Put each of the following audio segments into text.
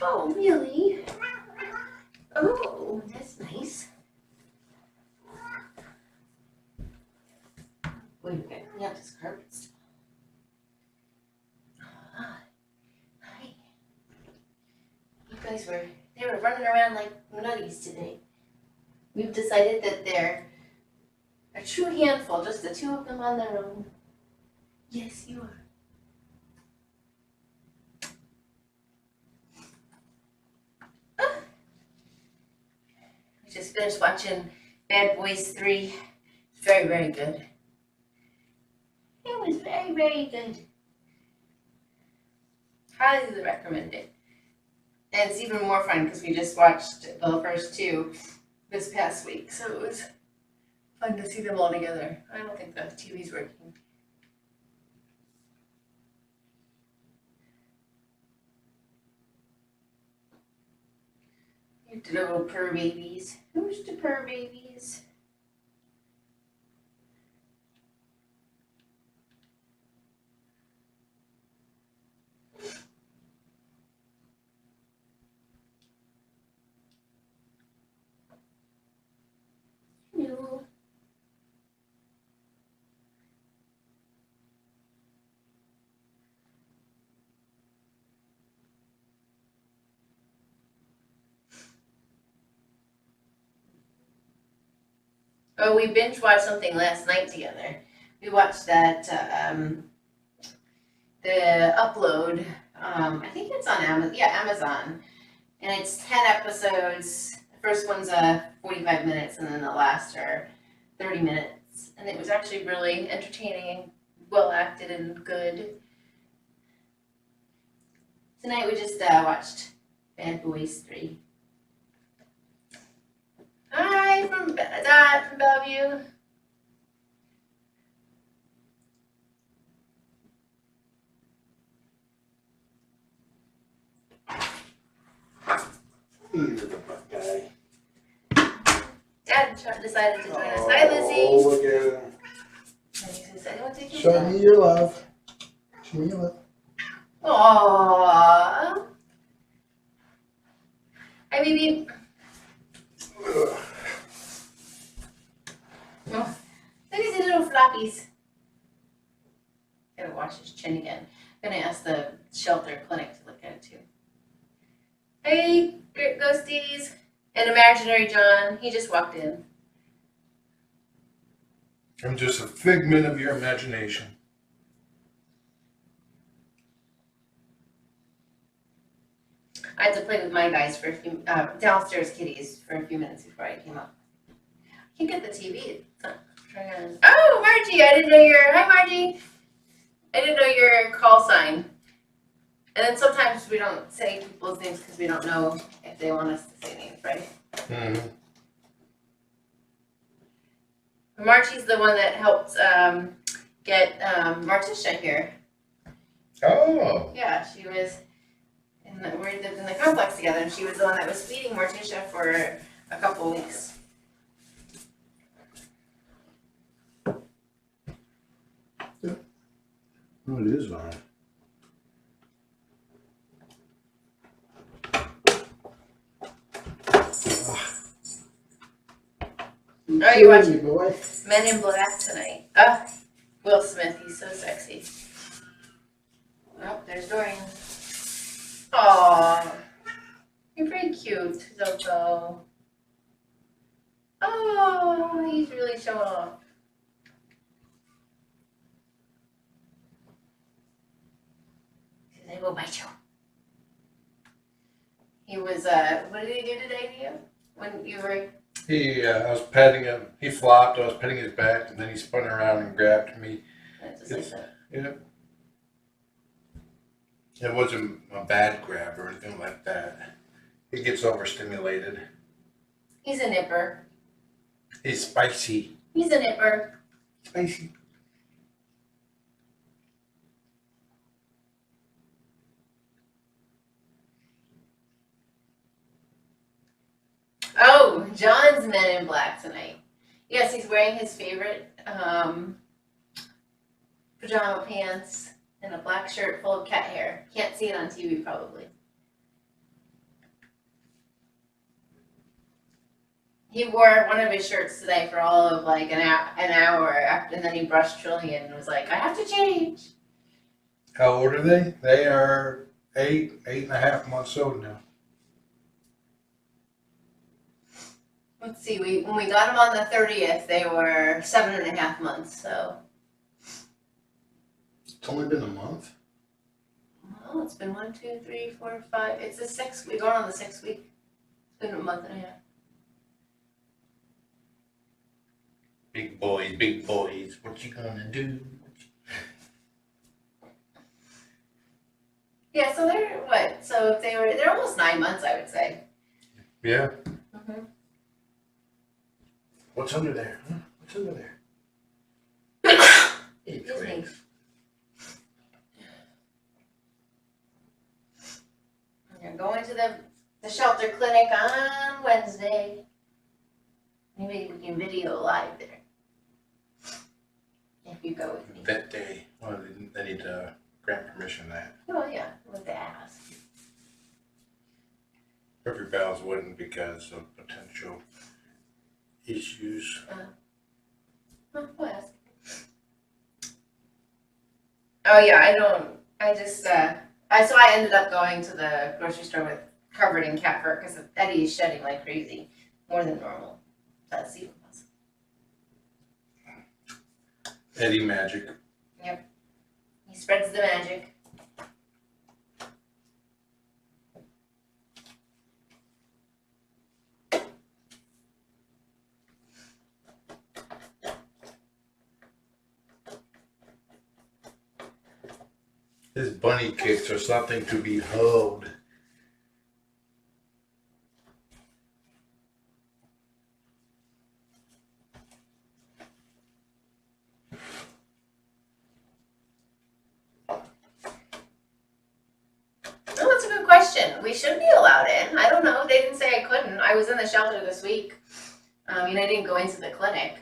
Oh, really? Oh, that's nice. Wait a minute. We have this carpet still. Ah, hi. You guys they were running around like nutties today. We've decided that they're a true handful, just the two of them on their own. Yes, you are. We just finished watching Bad Boys 3. It's very, very good. It was very, very good. Highly recommend it. And it's even more fun because we just watched the first two this past week, so it was fun to see them all together. I don't think the TV's working. You little purr babies. Who's the purr babies? Hello. Oh, we binge watched something last night together. We watched that the upload. I think it's on Amazon. Yeah, Amazon, and it's 10 episodes. The first one's 45 minutes, and then the last are 30 minutes. And it was actually really entertaining and well acted and good. Tonight we just watched Bad Boys 3. Hi from Dad from Bellevue. You little butt guy. Dad decided to join us. Hi, Lizzie. Oh, look at him. And he says, "I want to take Show your me your love. Show me your love. Aww. Hi, baby. Ugh. Oh, look at the little floppies. Gotta wash his chin again. Gonna ask the shelter clinic to look at it too. Hey, ghosties. And imaginary John. He just walked in. I'm just a figment of your imagination. I had to play with my guys for a few downstairs kitties for a few minutes before I came up. I can't get the TV. It's not turning on. Oh, Margie! I didn't know your. Hi, Margie. I didn't know your call sign. And then sometimes we don't say people's names because we don't know if they want us to say names, right? Mm-hmm. Margie's the one that helped get Martisha here. Oh. Yeah, she was. We lived in the complex together, and she was the one that was feeding Morticia for a couple of weeks. Oh, it is on. Oh, you're watching Men in Black tonight. Ah, Will Smith, he's so sexy. Oh, there's Dorian. Aww. You're pretty cute, Zuko. Oh, he's really showing off. He says, I will bite you. He was, what did he do today to you? When you were... I was petting him. He flopped. I was petting his back, and then he spun around and grabbed me. Just like that. Yeah. It wasn't a bad grab or anything like that. He gets overstimulated. He's a nipper. He's spicy. He's a nipper. Spicy. Oh, John's Men in Black tonight. Yes, he's wearing his favorite pajama pants and a black shirt full of cat hair. Can't see it on TV probably. He wore one of his shirts today for all of like an hour, and then he brushed Trillian and was like, "I have to change." How old are they? They are 8.5 months old now. Let's see. When we got them on the 30th, they were 7.5 months. So. It's only been a month. Well, it's been 1, 2, 3, 4, 5. It's the 6th. We're going on the 6th week. It's been a month and a half. Big boys, what you gonna do? Yeah, so they're what? So if they're almost 9 months, I would say. Yeah. Mm-hmm. What's under there? Huh? What's under there? Excuse me. I'm going to the shelter clinic on Wednesday. Maybe we can video live there. If you go with me. That day. Well, they need to grant permission that. Oh yeah, with the ass. Every Bells wouldn't because of potential issues. I'll ask. Oh yeah, so I ended up going to the grocery store with covered in cat fur because Eddie is shedding like crazy, more than normal. That's even possible. Eddie Magic. Yep. He spreads the magic. His bunny kicks are something to behold. Oh, that's a good question. We should be allowed in. I don't know. They didn't say I couldn't. I was in the shelter this week. I didn't go into the clinic.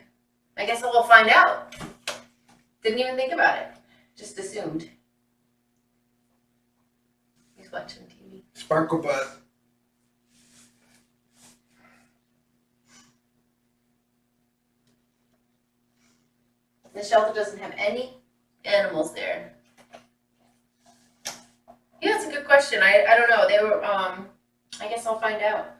I guess we'll find out. Didn't even think about it. Just assumed. He's watching TV. Sparkle butt. The shelter doesn't have any animals there. Yeah, that's a good question. I don't know. They were, I guess I'll find out.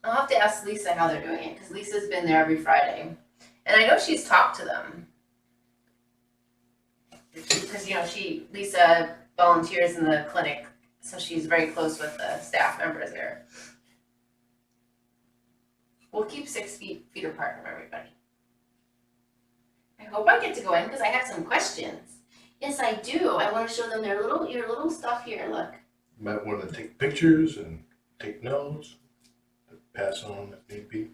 I'll have to ask Lisa how they're doing it, because Lisa's been there every Friday. And I know she's talked to them. Because, Lisa volunteers in the clinic, so she's very close with the staff members there. We'll keep 6 feet apart from everybody. I hope I get to go in, because I have some questions. Yes, I do. I want to show them your little stuff here. Look. You might want to take pictures and take notes. Pass on if need be.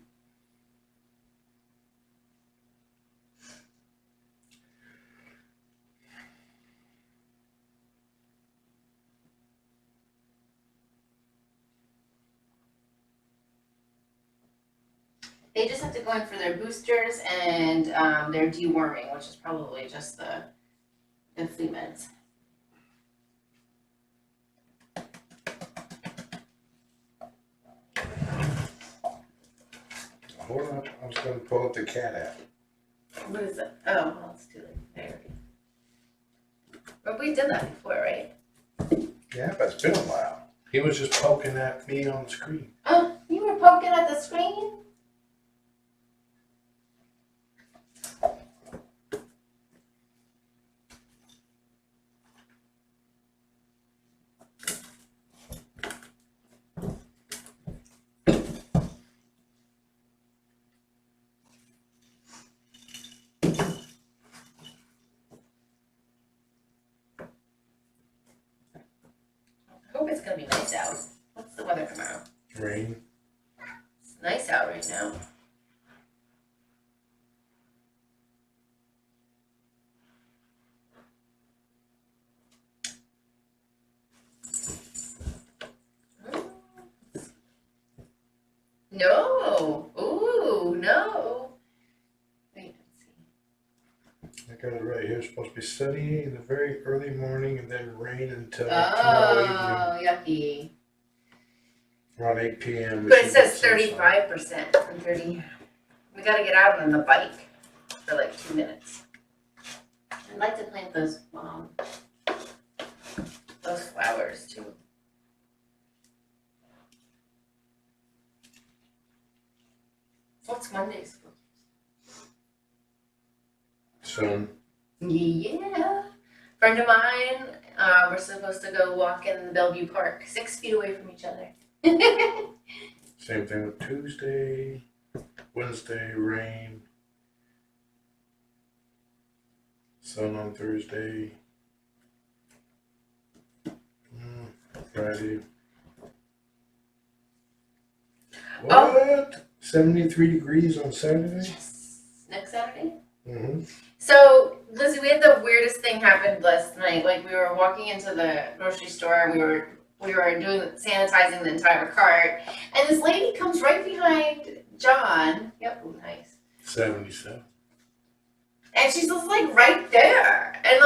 They just have to go in for their boosters and their deworming, which is probably just the flea meds. Hold on, I was going to pull up the cat app. What is it? Oh, well, it's too late. There. But we've done that before, right? Yeah, but it's been a while. He was just poking at me on the screen. Oh, you were poking at the screen? I hope it's gonna be nice out. What's the weather tomorrow? Rain. It's nice out right now. No. Ooh, no. Wait, let's see. I got it right here. It's supposed to be sunny in the very early morning and then rain until tomorrow evening. Oh, yucky. Around 8 p.m. we But it should says get some sun. 35% and 30. We gotta get out on the bike for like 2 minutes. I'd like to plant those flowers too. What's Monday's? Sun. Yeah. Friend of mine, we're supposed to go walk in the Bellevue Park, 6 feet away from each other. Same thing with Tuesday, Wednesday, rain. Sun on Thursday. Friday. What? 73 degrees on Saturday? Yes. Next Saturday? Mm-hmm. So, Lizzie, we had the weirdest thing happen last night. Like, we were walking into the grocery store and we were sanitizing the entire cart, and this lady comes right behind John. Yep, ooh, nice. 77. And she's just like right there, and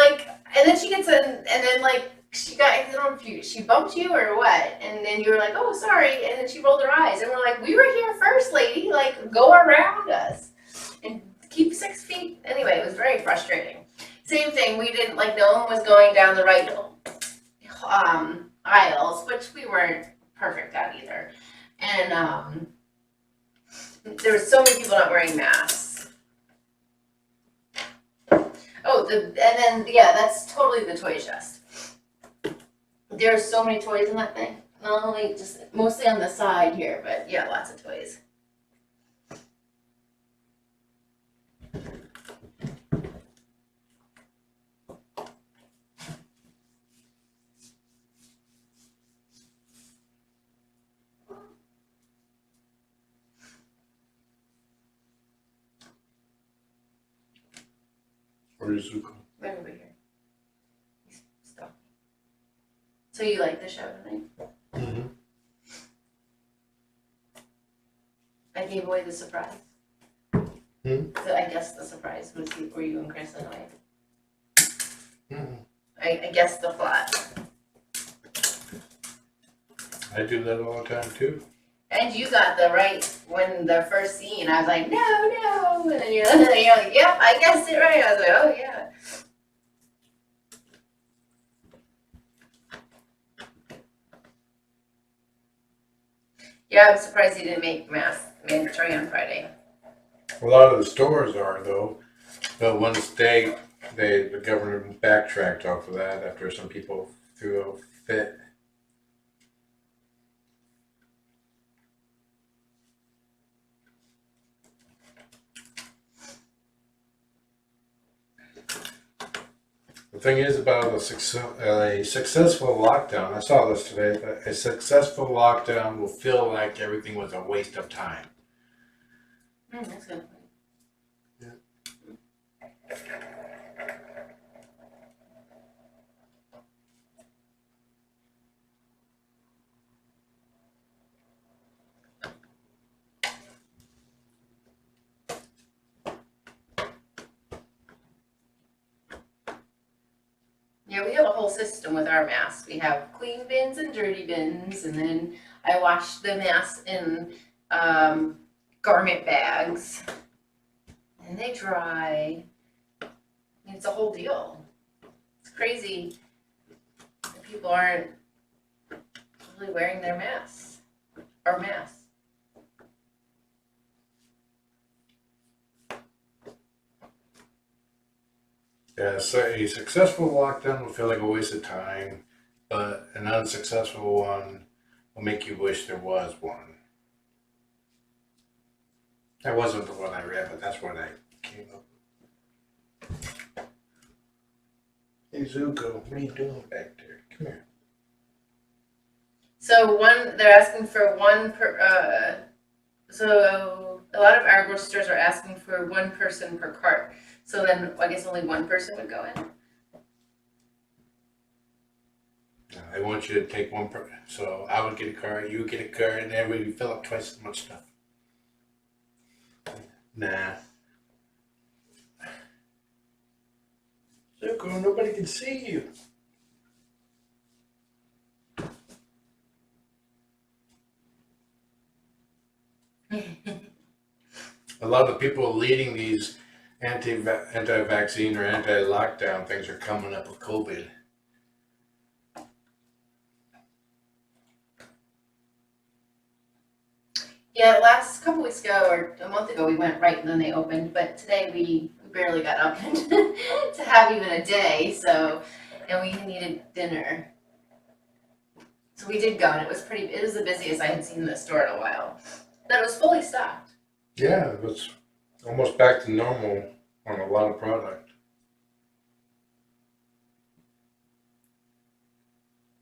then she gets in, and then like she got, I don't know if she bumped you or what, and then you were like, oh, sorry, and then she rolled her eyes, and we're like, we were here first, lady, like go around us and keep 6 feet. Anyway, it was very frustrating. Same thing, we didn't, like, no one was going down the right aisles, which we weren't perfect at either, and there were so many people not wearing masks. Oh, that's totally the toy chest. There's so many toys in that thing. Not only just mostly on the side here, but yeah, lots of toys. Where's Zuko? Right over here. He's stuck. So you like the show tonight? Mm-hmm. I gave away the surprise. Hmm? So I guess the surprise was were you and Chris and I. Mm-hmm. I guessed the plot. I do that all the time too. And you got the right when the first scene. I was like, no, and then you're like, yep, I guessed it right. I was like, oh yeah. Yeah, I'm surprised he didn't make masks mandatory on Friday. A lot of the stores are though, but one state the governor backtracked off of that after some people threw a fit. The thing is about a successful lockdown, I saw this today, that a successful lockdown will feel like everything was a waste of time. That's good. Yeah. Yeah, we have a whole system with our masks. We have clean bins and dirty bins, and then I wash the masks in garment bags, and they dry. It's a whole deal. It's crazy that people aren't really wearing their masks or masks. Yeah, so a successful lockdown will feel like a waste of time, but an unsuccessful one will make you wish there was one. That wasn't the one I read, but that's what I came up with. Hey Zuko, what are you doing back there? Come here. So they're asking for one per. So a lot of our grocery stores are asking for one person per cart. So then I guess only one person would go in. I want you to take one per. So I would get a cart, you would get a cart, and everybody would fill up twice as much stuff. Nah. Zuko, nobody can see you. A lot of the people leading these anti-vaccine or anti-lockdown things are coming up with COVID. Yeah, the last couple weeks ago or a month ago we went right and then they opened, but today we barely got up to have even a day, so, and we needed dinner. So we did go and it was the busiest I had seen the store in a while. But it was fully stocked. Yeah, it was almost back to normal on a lot of product.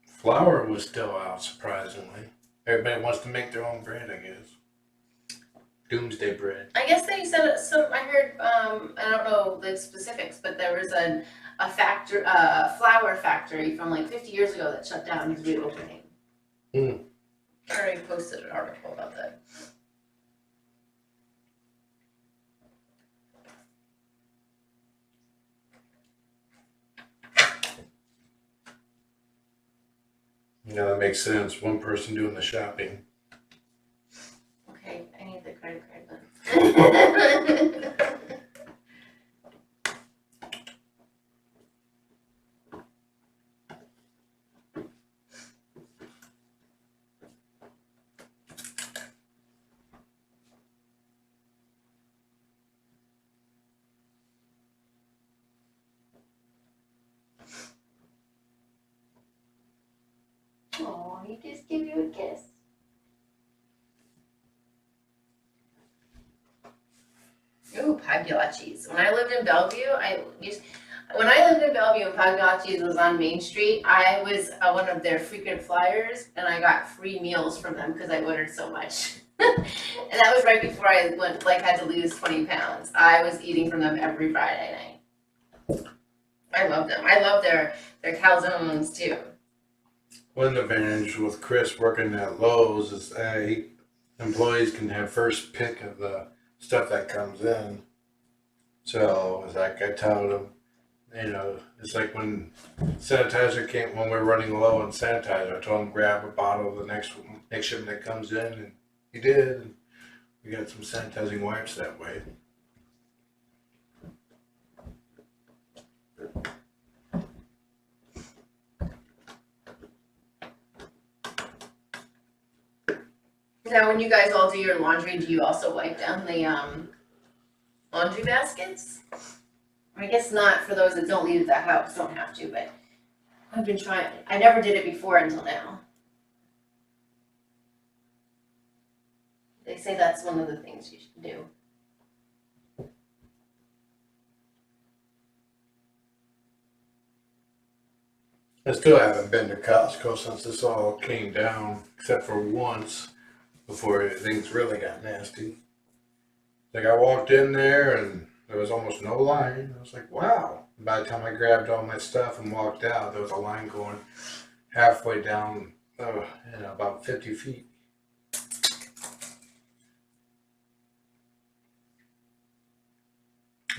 Flour was still out, surprisingly. Everybody wants to make their own bread, I guess. Doomsday bread. I guess they said I heard, I don't know the specifics, but there was a flour factory from like 50 years ago that shut down and reopening. I already posted an article about that. Yeah, that makes sense. One person doing the shopping. Okay, I need the credit card then. Oh, he just gave you a kiss. Ooh, Pagliacci's. When I lived in Bellevue, when I lived in Bellevue and Pagliacci's was on Main Street, I was one of their frequent flyers, and I got free meals from them because I ordered so much. And that was right before I had to lose 20 pounds. I was eating from them every Friday night. I love them. I love their calzones too. One advantage with Chris working at Lowe's is employees can have first pick of the stuff that comes in. So it's like I told him, it's like when sanitizer came, when we were running low on sanitizer, I told him grab a bottle of the next shipment that comes in, and he did. And we got some sanitizing wipes that way. Now, when you guys all do your laundry, do you also wipe down the laundry baskets? I guess not for those that don't leave the house, don't have to, but I've been trying. I never did it before until now. They say that's one of the things you should do. I still haven't been to Costco since this all came down, except for once before things really got nasty. Like I walked in there and there was almost no line. I was like, wow. By the time I grabbed all my stuff and walked out, there was a line going halfway down, about 50 feet.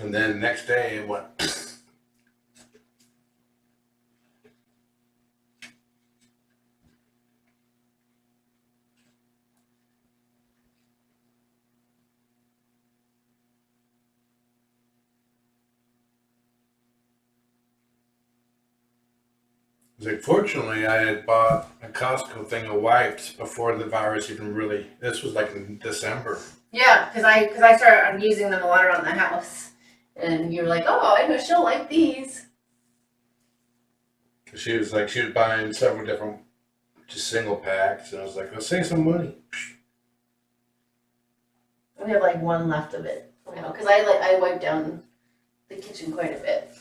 And then next day it went. Fortunately, I had bought a Costco thing of wipes before the virus even really. This was like in December. Yeah, because I started using them a lot around the house, and you were like, oh, I know she'll like these. She was buying several different, just single packs, and I was like, let's save some money. We have like one left of it, because I wipe down the kitchen quite a bit.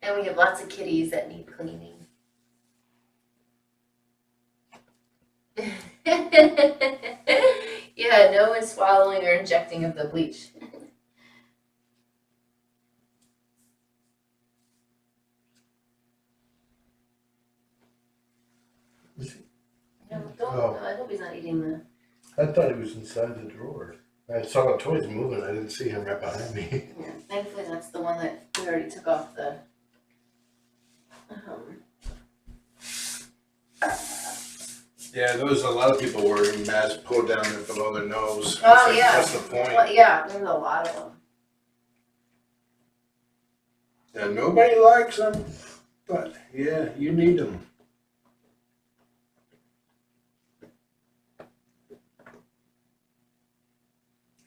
And we have lots of kitties that need cleaning. Yeah, no one swallowing or injecting of the bleach. No, I hope he's not eating the... I thought he was inside the drawer. I saw the toys moving. I didn't see him right behind me. Yeah, thankfully that's the one that we already took off the... Yeah, there was a lot of people wearing masks pulled down there below their nose. Oh, It's like, yeah. what's the point? Well, yeah, there's a lot of them. Yeah, nobody likes them, but yeah, you need them.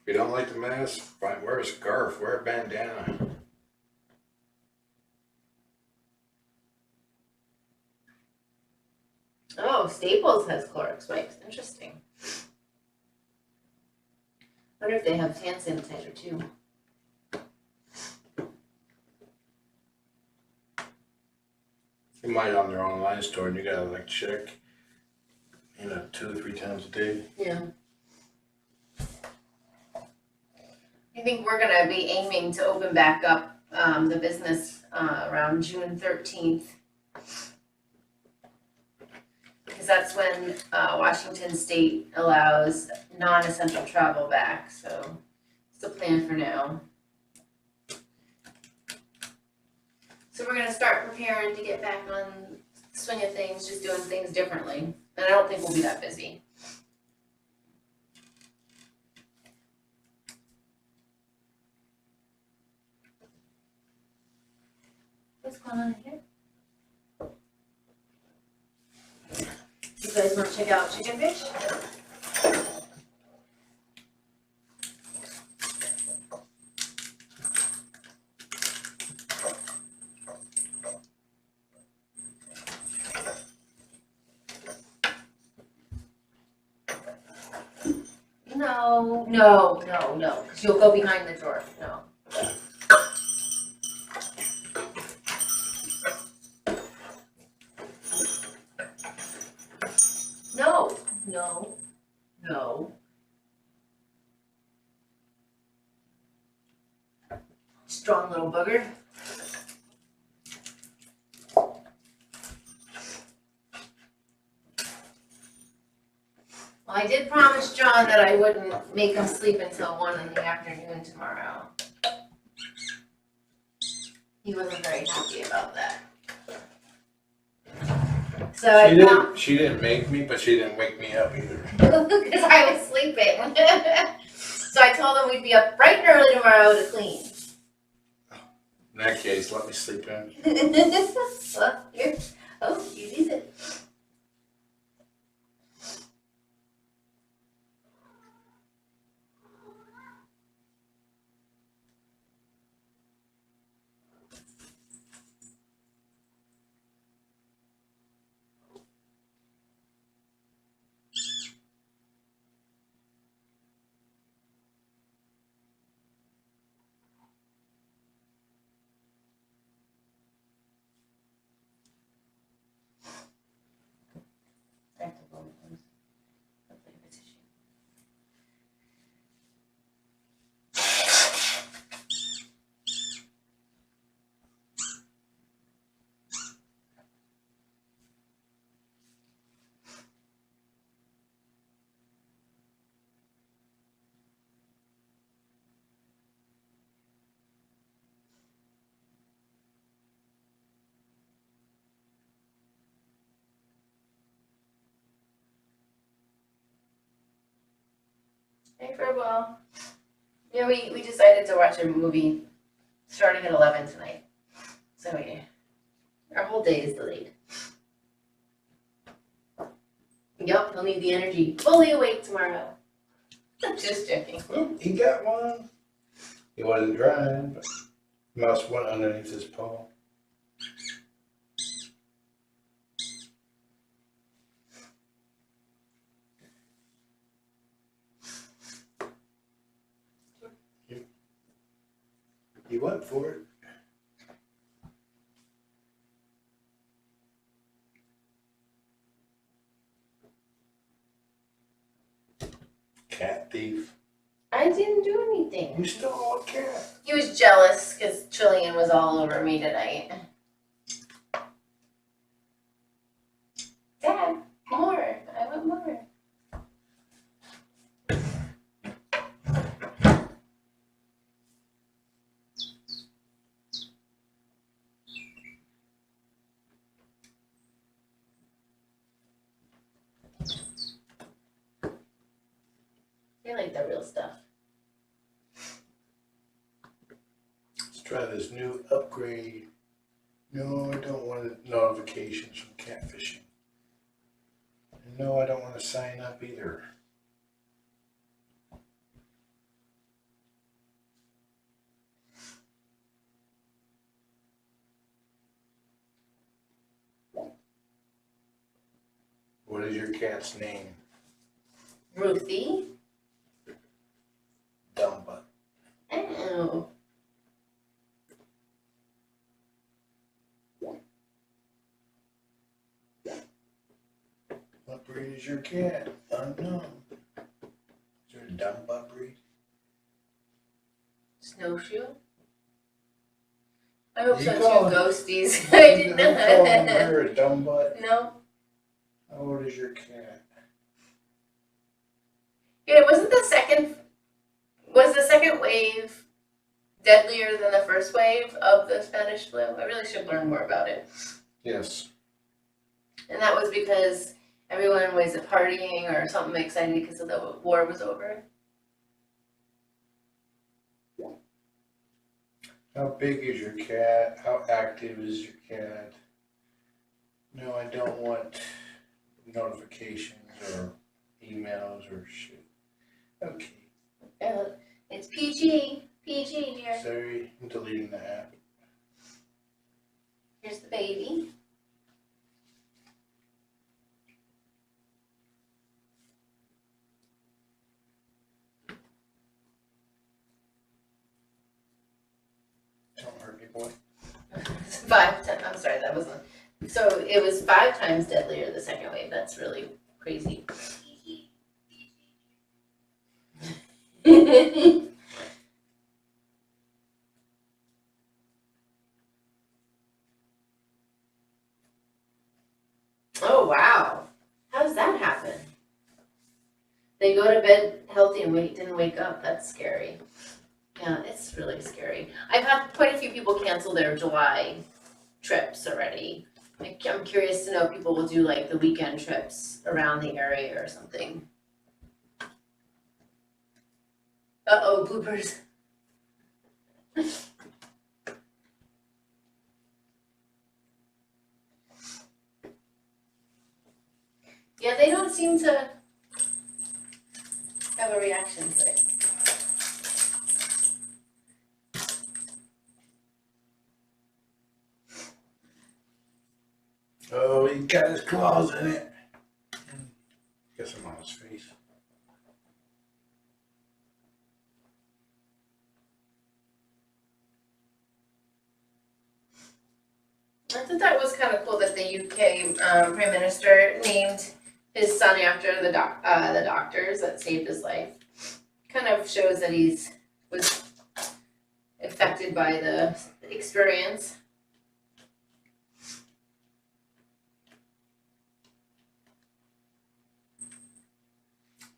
If you don't like the mask, fine, wear a scarf, wear a bandana. Oh, Staples has Clorox wipes. Interesting. Wonder if they have hand sanitizer too. You might on their online store and you gotta like check, 2 or 3 times a day. Yeah. I think we're gonna be aiming to open back up the business around June 13th. Because that's when Washington State allows non-essential travel back, so it's the plan for now. So we're gonna start preparing to get back on the swing of things, just doing things differently. And I don't think we'll be that busy. What's going on here? You guys want to check out chicken fish? No, because you'll go behind the drawer. No. No. Strong little booger. Well, I did promise John that I wouldn't make him sleep until 1 in the afternoon tomorrow. He wasn't very happy about that. So She didn't make me, but she didn't wake me up either. because I was sleeping. So I told him we'd be up bright and early tomorrow to clean. In that case, let me sleep in. Well, here. Oh, you need it. I have to blow my nose. Hopefully I have a tissue. Hey, Furbo. Yeah, we decided to watch a movie starting at 11 tonight. So yeah, our whole day is delayed. Yup, he'll need the energy. Fully awake tomorrow. Just joking. Well, he got one. He wasn't drying, but mouse went underneath his paw. He went for it. Cat thief. I didn't do anything. You stole a cat. He was jealous because Trillian was all over me tonight. Dad, more. I want more. They like the real stuff. Let's try this new upgrade. No, I don't want notifications from catfishing. And no, I don't want to sign up either. What is your cat's name? Ruthie. Dumb butt. Oh. What breed is your cat? Unknown. Is there a dumb butt breed? Snowshoe. I hope You so call too, it- ghosties. I didn't You know. calling her a dumb butt? No. How old is your cat? Yeah, was the second wave deadlier than the first wave of the Spanish flu? I really should learn more about it. Yes. And that was because everyone was partying or something excited because the war was over. How big is your cat? How active is your cat? No, I don't want notifications or emails or shit. Okay. It's PG. PG, dear. Sorry, I'm deleting the app. Here's the baby. Don't hurt me, boy. 5 times. I'm sorry, that wasn't. So it was 5 times deadlier the second wave. That's really crazy. Oh wow! How does that happen? They go to bed healthy and didn't wake up. That's scary. Yeah, it's really scary. I've had quite a few people cancel their July trips already. I'm curious to know if people will do like the weekend trips around the area or something. Uh-oh, bloopers. Yeah, they don't seem to have a reaction to it. Oh, he got his claws in it. Get some on his face. I thought that was kind of cool that the UK Prime Minister named his son after the doctors that saved his life. Kind of shows that was affected by the experience.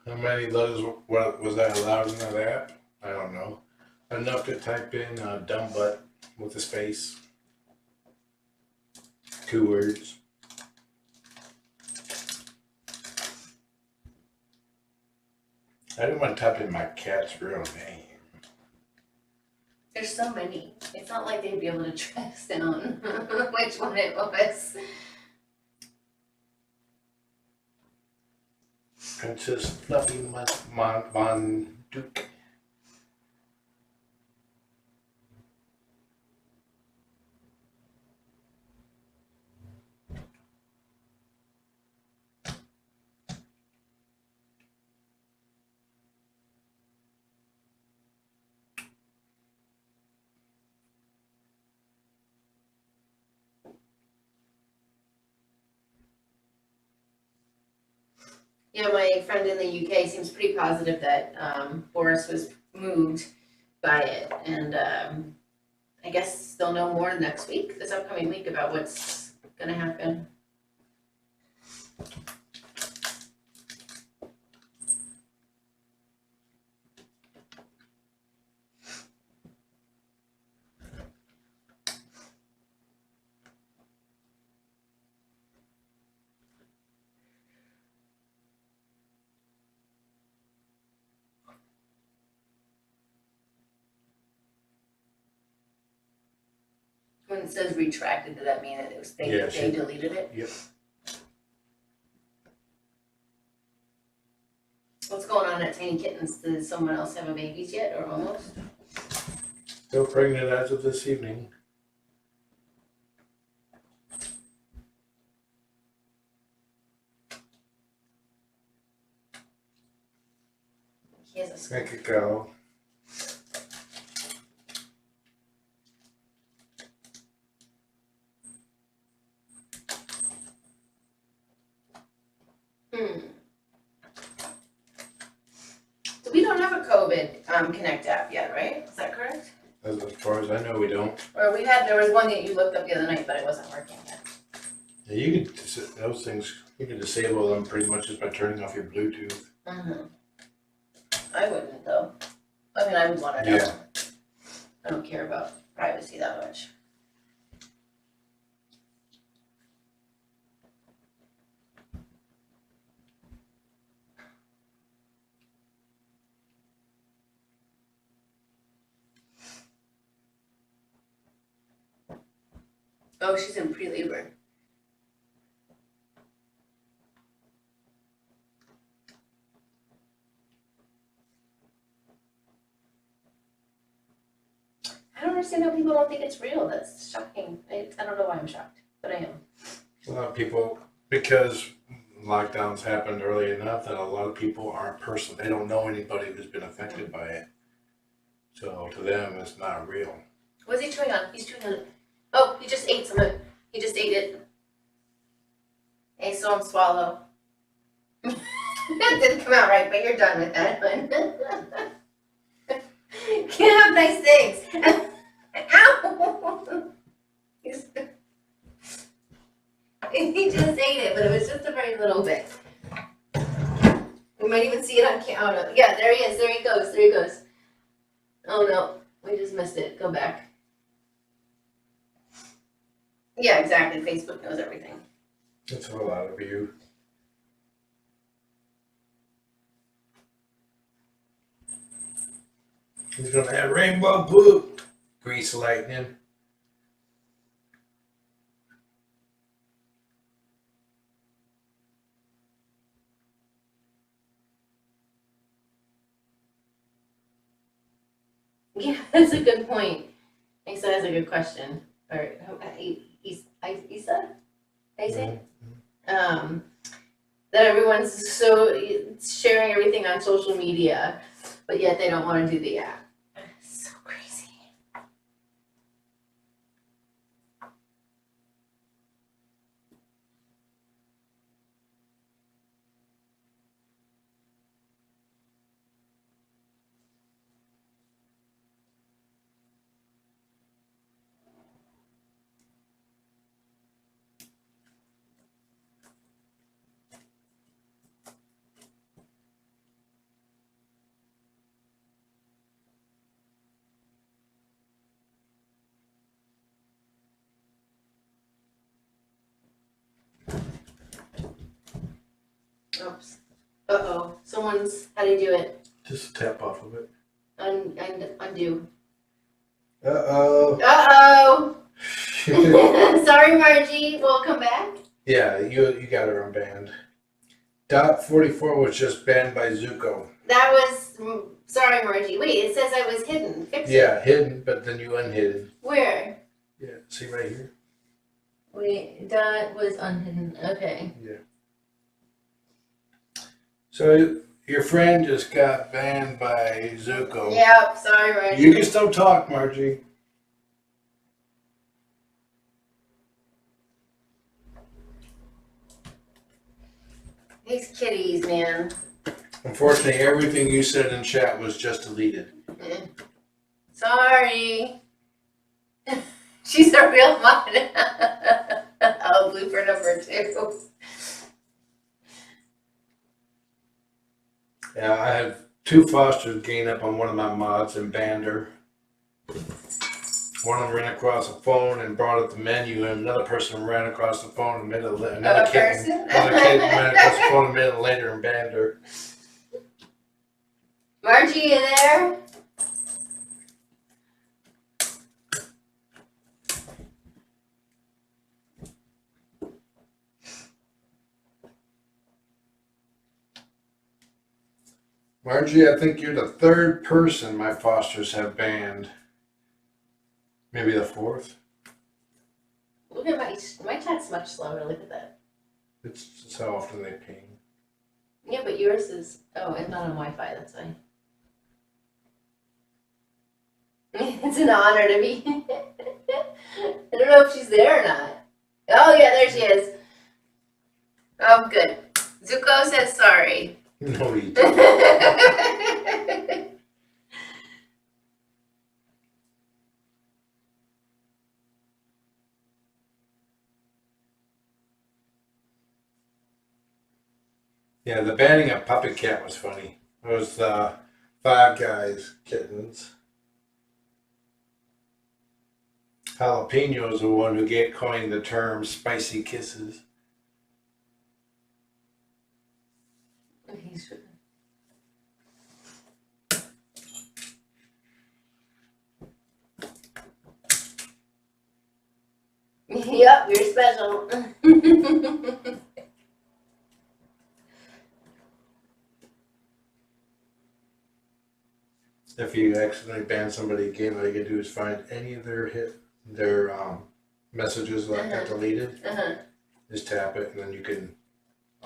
How many letters was that allowed in that app? I don't know. Enough to type in dumb butt with a space. 2 words. I didn't want to type in my cat's real name. There's so many. It's not like they'd be able to track down which one it was. Princess Fluffy Von Duke. Yeah, my friend in the UK seems pretty positive that Boris was moved by it, and I guess they'll know more next week, this upcoming week, about what's gonna happen. When it says retracted, does that mean that it was they deleted it? Yep. What's going on at Tiny Kittens? Does someone else have a babies yet, or almost? Still pregnant as of this evening. He has a Make it go. So we don't have a COVID Connect app yet, right? Is that correct? As far as I know, we don't. Or there was one that you looked up the other night, but it wasn't working yet. Yeah, you could those things. You can disable them pretty much just by turning off your Bluetooth. Mm-hmm. I wouldn't though. I mean, I would want to know. Yeah. I don't care about privacy that much. Oh, she's in pre-labor. I don't understand how people don't think it's real. That's shocking. I don't know why I'm shocked, but I am. A lot of people, because lockdowns happened early enough that a lot of people aren't they don't know anybody who's been affected by it. So to them, it's not real. What's he chewing on? He's chewing on it. Oh, he just ate some of it. He just ate it. Hey, so I'm swallow. That didn't come out right, but you're done with that one. Can't have nice things. Ow! He just ate it, but it was just a very little bit. We might even see it on camera. Oh, no. Yeah, there he is. There he goes. There he goes. Oh no, we just missed it. Go back. Yeah, exactly. Facebook knows everything. That's a lot of you. He's gonna have rainbow poop. Grease lightning. Yeah, that's a good point. Isa has a good question. Or Isa? That everyone's so sharing everything on social media, but yet they don't want to do the app. It's so crazy. Oops. Uh-oh. How do you do it? Just tap off of it. Undo. Uh-oh. Uh-oh. Sorry, Margie. Welcome back. Yeah, you got her unbanned. Dot 44 was just banned by Zuko. That was... Sorry, Margie. Wait, it says I was hidden. Fix it. Yeah, hidden, but then you unhidden. Where? Yeah, see right here? Wait, that was unhidden. Okay. Yeah. So your friend just got banned by Zuko. Yep, sorry, Margie. You can still talk, Margie. These kitties, man. Unfortunately, everything you said in chat was just deleted. Sorry. She's a real mom. Oh, blooper number 2. Yeah, I have 2 fosters gain up on one of my mods and banned her. One of them ran across the phone and brought up the menu, and another person ran across the phone a minute later. Another kid ran across the phone a minute later and banned her. Margie, you there? Margie, I think you're the third person my fosters have banned. Maybe the fourth. Look at my chat's much slower. Look at that. It's how often they ping. Yeah, but yours is. Oh, it's not on Wi-Fi. That's fine. It's an honor to be. I don't know if she's there or not. Oh yeah, there she is. Oh, good. Zuko says sorry. No, he didn't. Yeah, the banning of Puppy Cat was funny. It was Five Guys Kittens. Jalapeno is the one who coined the term spicy kisses. Yep, you're special. If you accidentally ban somebody again, all you can do is find any of their messages that got deleted. Just tap it, and then you can,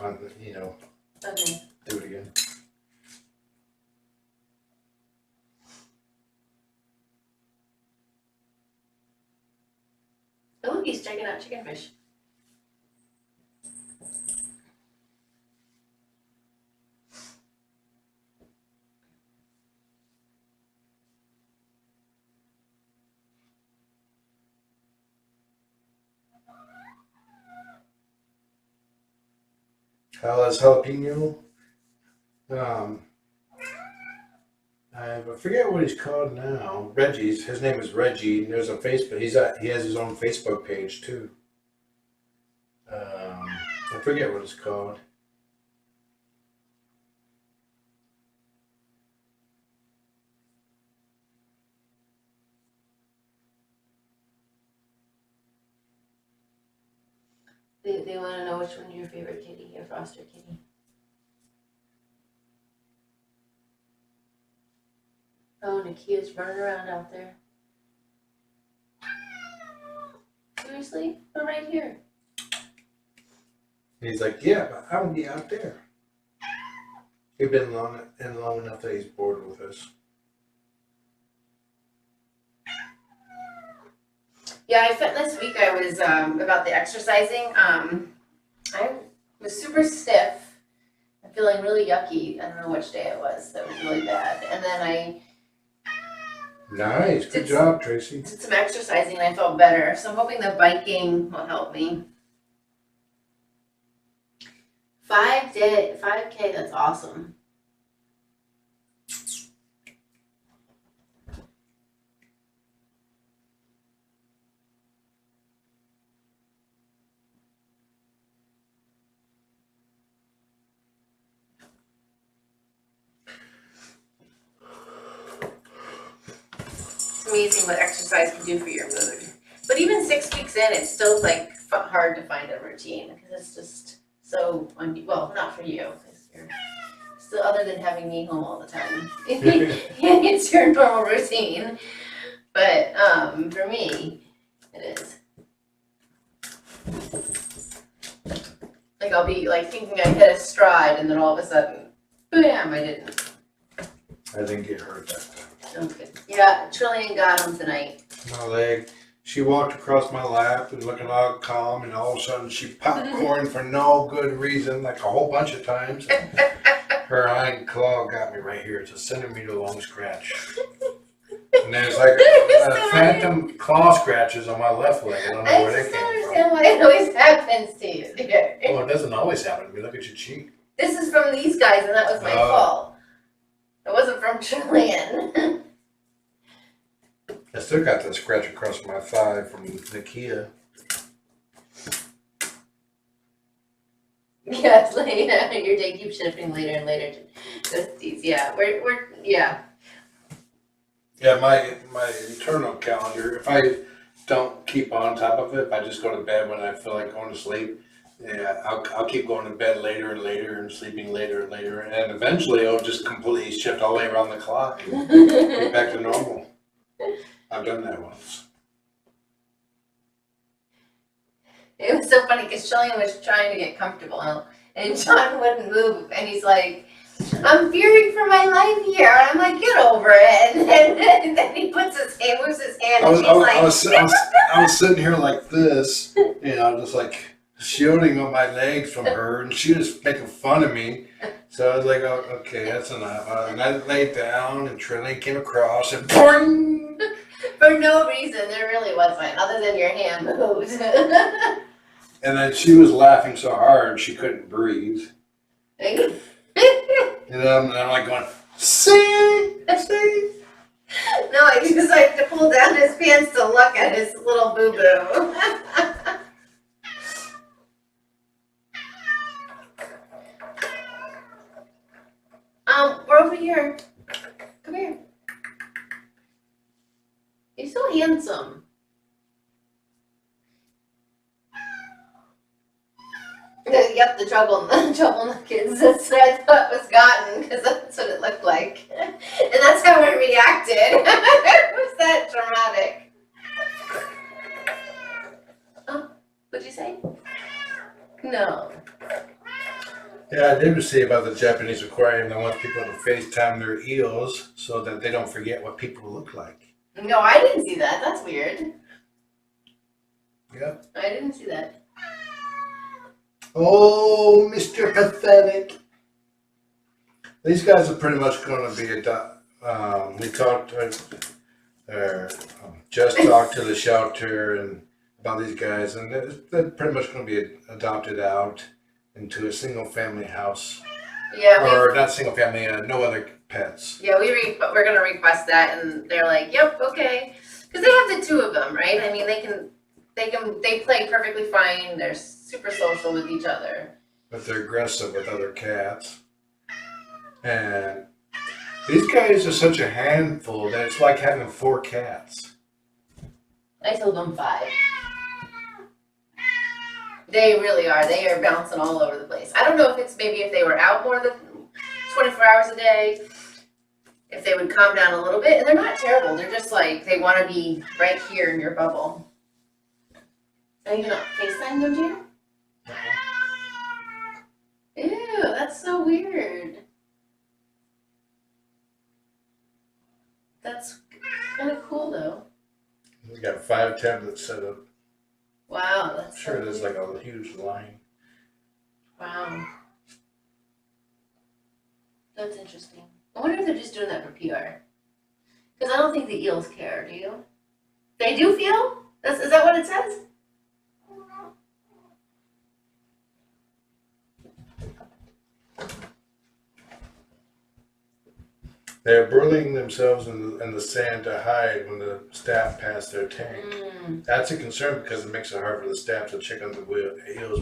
Okay. do it again. Oh, he's checking out chicken fish. How is jalapeno? I forget what he's called now. Reggie's. His name is Reggie. There's a Facebook. He has his own Facebook page too. I forget what it's called. They want to know which one's your favorite kitty, your foster kitty. Oh, Nakia's running around out there. Seriously? We're right here. And he's like, yeah, but I would be out there. He's been long enough that he's bored with us. Yeah, I felt this week I was about the exercising. I was super stiff. I'm feeling really yucky. I don't know which day it was. That was really bad. And then Nice. Good job, Tracy. did some exercising and I felt better. So I'm hoping the biking will help me. 5K, that's awesome. It's amazing what exercise can do for your mood. But even 6 weeks in, it's still like hard to find a routine because it's just so, well, not for you, because you're still, other than having me home all the time, it's your normal routine. But for me, it is. Like I'll be like thinking I hit a stride, and then all of a sudden, bam! I didn't. I didn't get hurt that time. Okay. Yeah, Trillian got him tonight. My leg. She walked across my lap and looking all calm, and all of a sudden she popcorn for no good reason, like a whole bunch of times. Her hind claw got me right here. It's a centimeter long scratch. And there's like phantom claw scratches on my left leg. I don't know where they came from. I just don't understand why it always happens to you. Well, it doesn't always happen to me. Look at your cheek. This is from these guys, and that was my fault. It wasn't from Trillian. I still got that scratch across my thigh from Nakia. Yeah, it's like, your day keeps shifting later and later. Yeah, yeah. Yeah, my internal calendar, if I don't keep on top of it, if I just go to bed when I feel like going to sleep, Yeah, I'll keep going to bed later and later and sleeping later and later, and eventually it'll just completely shift all the way around the clock and get back to normal. I've done that once. It was so funny because Shillian was trying to get comfortable and John wouldn't move and he's like, I'm fearing for my life here. And I'm like, get over it. And then he puts his hand, moves his hand, and she's like, I was sitting here like this, just like shielding on my legs from her, and she was making fun of me. So I was like, oh, okay, that's enough. And I laid down, and Trinity came across, and boing! For no reason, there really wasn't, other than your hand moved. And then she was laughing so hard she couldn't breathe. And I'm like going, see? No, I just like to pull down his pants to look at his little boo-boo. We're over here. Come here. You're so handsome. Yep, the trouble in the kids. That's what I thought was gotten, because that's what it looked like. And that's how I reacted. It was that dramatic. Oh, what'd you say? No. Yeah, I did see about the Japanese aquarium that wants people to FaceTime their eels so that they don't forget what people look like. No, I didn't see that. That's weird. Yeah. I didn't see that. Oh, Mr. Pathetic. These guys are pretty much going to be we talked, just talked to the shelter and about these guys, and they're pretty much going to be adopted out into a single family house. Yeah. Or not single family, no other pets. Yeah, we're going to request that, and they're like, yep, okay. Because they have the two of them, right? I mean, they play perfectly fine. They're super social with each other. But they're aggressive with other cats. And these guys are such a handful that it's like having 4 cats. I told them 5. They really are. They are bouncing all over the place. I don't know if it's maybe if they were out more than 24 hours a day, if they would calm down a little bit. And they're not terrible. They're just like, they want to be right here in your bubble. Are you not FaceTime them, Junior? Ew, that's so weird. That's kind of cool, though. We got 5 tablets set up. Wow, that's Sure, so there's like a huge line. Wow. That's interesting. I wonder if they're just doing that for PR. Because I don't think the eels care, do you? They do feel? Is that what it says? They're burrowing themselves in the sand to hide when the staff pass their tank. That's a concern because it makes it hard for the staff to check on the eels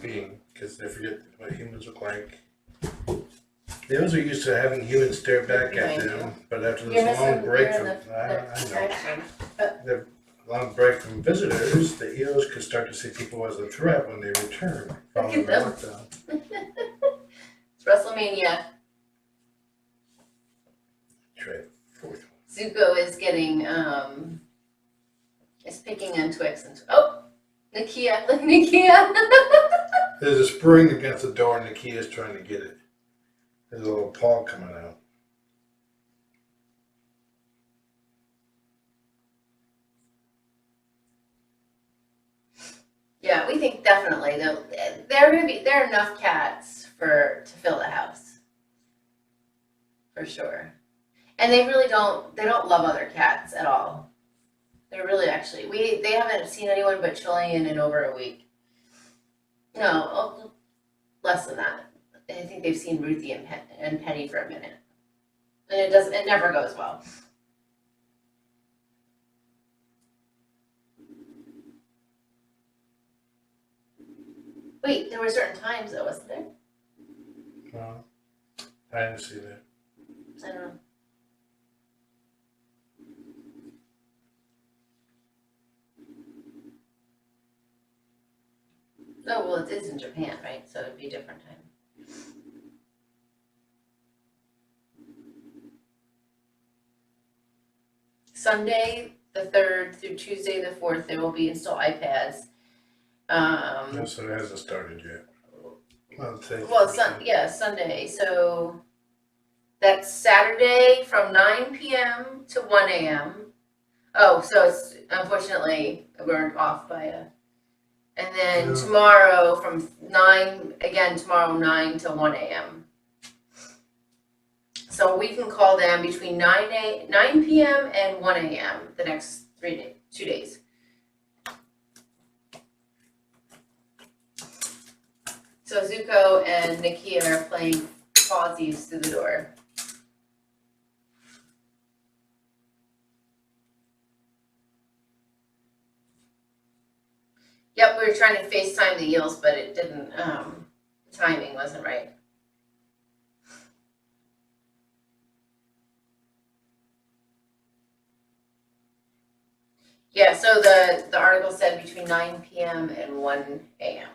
being because they forget what humans look like. The eels are used to having humans stare back at them, but after this long break from visitors, the eels could start to see people as a threat when they return following the lockdown. It's WrestleMania. Zuko is getting, is picking on Twix and Nakia, look, Nakia. There's a spring against the door and Nakia's trying to get it. There's a little paw coming out. Yeah, we think definitely there are enough cats to fill the house. For sure. And they really don't love other cats at all. They're really they haven't seen anyone but Chilean in over a week. No, less than that. I think they've seen Ruthie and Penny for a minute. And it never goes well. Wait, there were certain times though, wasn't there? No, I didn't see that. I don't know. Oh, well, it is in Japan, right? So it'd be a different time. Sunday the 3rd through Tuesday the 4th, there will be install iPads. No, so it hasn't started yet. Well, Sunday. So that's Saturday from 9 p.m. to 1 a.m. Oh, so it's unfortunately we're off by a. And then tomorrow from 9 to 1 a.m. So we can call them between 9 p.m. and 1 a.m. the next 2 days. So Zuko and Nikki are playing Fozzies through the door. Yep, we were trying to FaceTime the eels, but it didn't, the timing wasn't right. Yeah, so the article said between 9 p.m. and 1 a.m.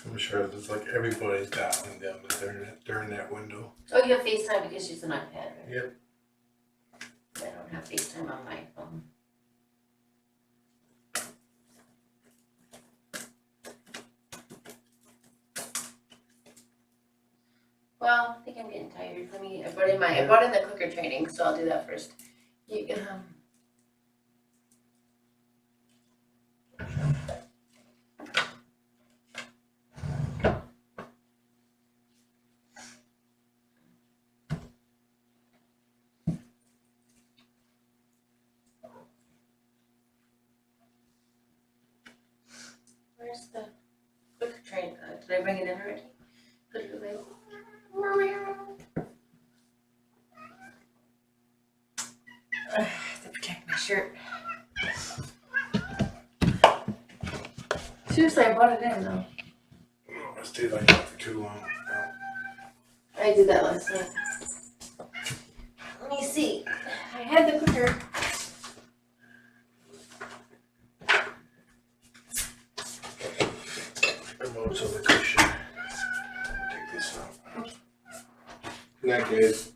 I'm sure it's like everybody's dialing them during that window. Oh, you have FaceTime because she's an iPad, right? Yep. I don't have FaceTime on my phone. Well, I think I'm getting tired. I brought in the clicker training, so I'll do that first. Where's the clicker train? Did I bring it in already? Put it away. I have to protect my shirt. Seriously, I brought it in though. Oh, I stayed like that for too long. I did that last night. Let me see. I had the clicker. Remote's on the cushion. Take this out. Good night, guys.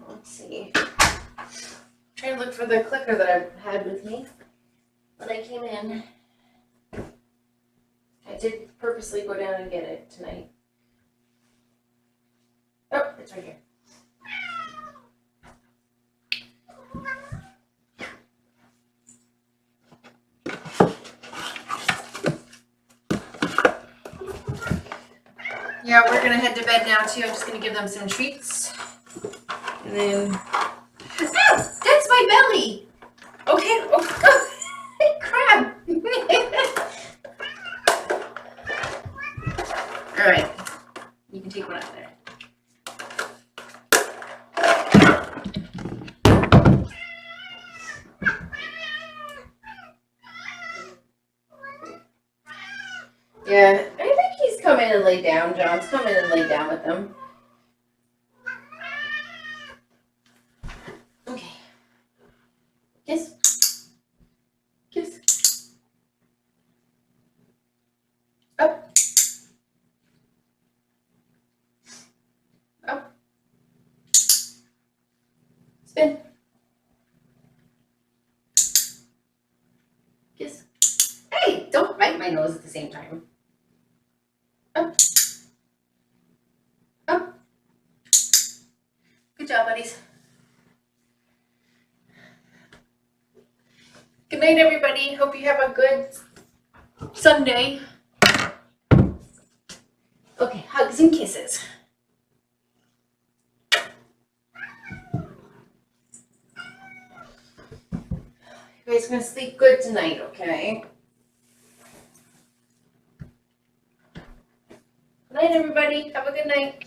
Let's see. Trying to look for the clicker that I had with me when I came in. I did purposely go down and get it tonight. Oh, it's right here. Yeah, we're gonna head to bed now too. I'm just gonna give them some treats. And then that's my belly. Okay, oh crap. All right, you can take one out there. Yeah, I think he's come in and laid down. John's come in and laid down with them. Okay. Kiss. Kiss. Up. Up. Spin. Kiss. Hey, don't bite my nose at the same time. Up. Up. Good job, buddies. Good night, everybody. Hope you have a good Sunday. Okay, hugs and kisses. You guys are gonna sleep good tonight, okay? Good night, everybody. Have a good night.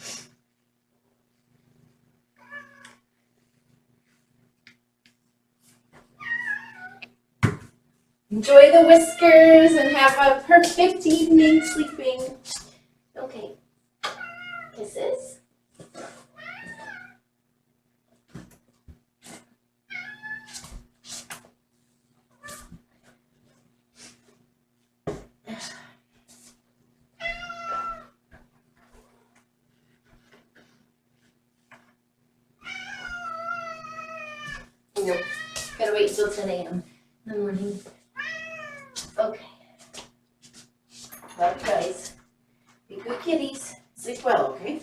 Enjoy the whiskers and have a perfect evening sleeping. Okay. Kisses. Nope. Gotta wait until 10 a.m. in the morning. Okay. Love you guys. Be good kitties. Sleep well, okay?